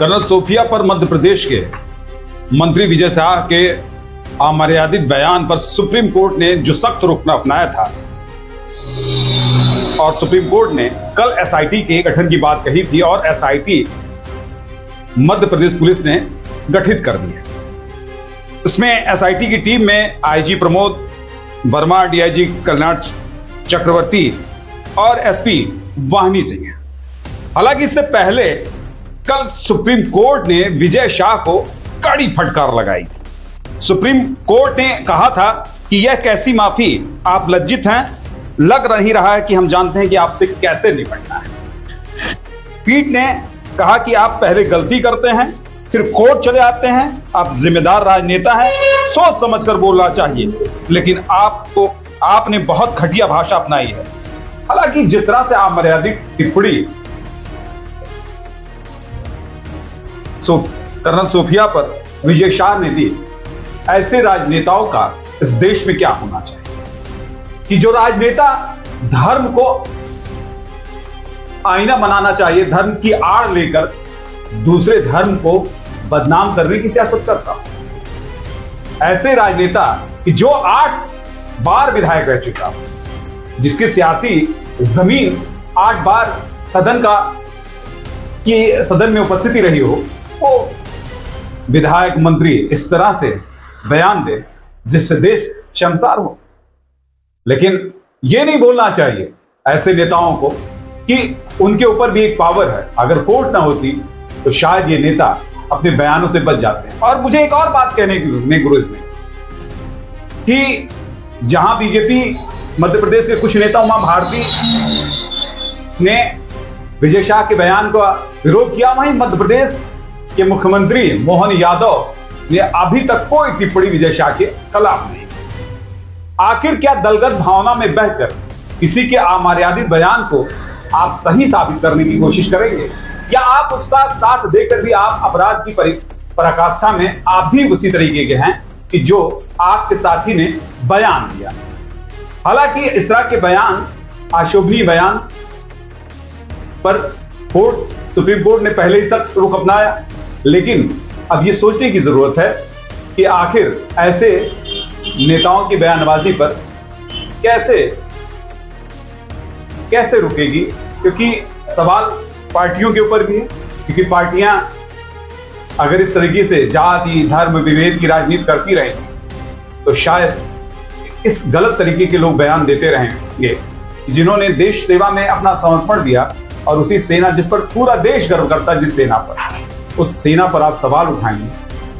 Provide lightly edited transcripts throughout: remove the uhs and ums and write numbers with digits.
Colonel Sophia पर मध्य प्रदेश के मंत्री विजय शाह के अमर्यादित बयान पर सुप्रीम कोर्ट ने जो सख्त रुख अपनाया था और सुप्रीम कोर्ट ने कल एसआईटी के गठन की बात कही थी और एसआईटी मध्य प्रदेश पुलिस ने गठित कर दी है। इसमें एसआईटी की टीम में आईजी प्रमोद वर्मा, डीआईजी कल्याण चक्रवर्ती और एसपी वाहिनी सिंह है। हालांकि इससे पहले कल सुप्रीम कोर्ट ने विजय शाह को कड़ी फटकार लगाई थी। सुप्रीम कोर्ट ने कहा था कि यह कैसी माफी, आप लज्जित हैं, लग नहीं रहा है कि हम जानते हैं कि आपसे कैसे निपटना है। पीठ ने कहा कि आप पहले गलती करते हैं फिर कोर्ट चले आते हैं, आप जिम्मेदार राजनेता हैं, सोच समझकर बोलना चाहिए, लेकिन आपने बहुत घटिया भाषा अपनाई है। हालांकि जिस तरह से आप मर्यादित टिप्पणी कर्नल सोफिया पर विजय शाह ने दी, ऐसे राजनेताओं का इस देश में क्या होना चाहिए कि जो राजनेता धर्म को आईना बनाना चाहिए, धर्म की आड़ लेकर दूसरे धर्म को बदनाम करने की सियासत करता हो। ऐसे राजनेता कि जो 8 बार विधायक रह चुका हो, जिसकी सियासी जमीन 8 बार सदन में उपस्थिति रही हो, वो विधायक मंत्री इस तरह से बयान दे जिससे देश शर्मसार हो। लेकिन यह नहीं बोलना चाहिए ऐसे नेताओं को कि उनके ऊपर भी एक पावर है, अगर कोर्ट ना होती तो शायद ये नेता अपने बयानों से बच जाते हैं। और मुझे एक और बात कहने की गुरु इसमें कि जहां बीजेपी मध्य प्रदेश के कुछ नेता उमा भारती ने विजय शाह के बयान का विरोध किया, वहीं मध्य प्रदेश के मुख्यमंत्री मोहन यादव ने अभी तक कोई टिप्पणी विजय शाह के खिलाफ नहीं। आखिर क्या दलगत भावना में बहकर किसी के अमर्यादित बयान को आप सही साबित करने की कोशिश करेंगे, या आप उसका साथ देकर भी आप अपराध की पराकाष्ठा में आप भी उसी तरीके के हैं कि जो आपके साथी ने बयान दिया। हालांकि इस तरह के बयान, अशोभनीय बयान पर सुप्रीम कोर्ट ने पहले ही सख्त रुख अपनाया, लेकिन अब यह सोचने की जरूरत है कि आखिर ऐसे नेताओं की बयानबाजी पर कैसे रुकेगी, क्योंकि सवाल पार्टियों के ऊपर भी है। क्योंकि पार्टियां अगर इस तरीके से जाति धर्म विभेद की राजनीति करती रहेंगी तो शायद इस गलत तरीके के लोग बयान देते रहेंगे जिन्होंने देश सेवा में अपना समर्पण दिया, और उसी सेना जिस पर पूरा देश गर्व करता है, जिस सेना पर, उस सेना पर आप सवाल उठाएंगे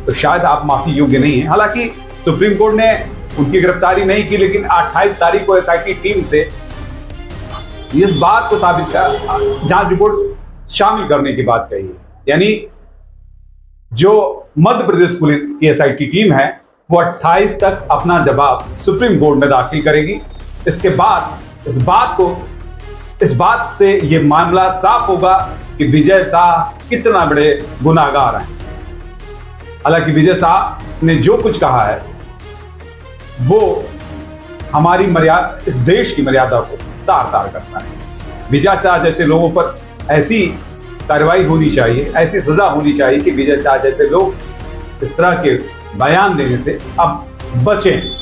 तो शायद आप माफी योग्य नहीं है। हालांकि सुप्रीम कोर्ट ने उनकी गिरफ्तारी नहीं की, लेकिन 28 तारीख को एसआईटी टीम से इस बात को साबित कर जांच रिपोर्ट शामिल करने की बात कही है। यानी जो मध्य प्रदेश पुलिस की एसआईटी टीम है वो 28 तक अपना जवाब सुप्रीम कोर्ट में दाखिल करेगी। इसके बाद इस बात से यह मामला साफ होगा कि विजय शाह कितना बड़े गुनाहगार हैं। हालांकि विजय शाह ने जो कुछ कहा है वो हमारी मर्यादा, इस देश की मर्यादा को तार-तार करता है। विजय शाह जैसे लोगों पर ऐसी कार्रवाई होनी चाहिए, ऐसी सजा होनी चाहिए कि विजय शाह जैसे लोग इस तरह के बयान देने से अब बचें।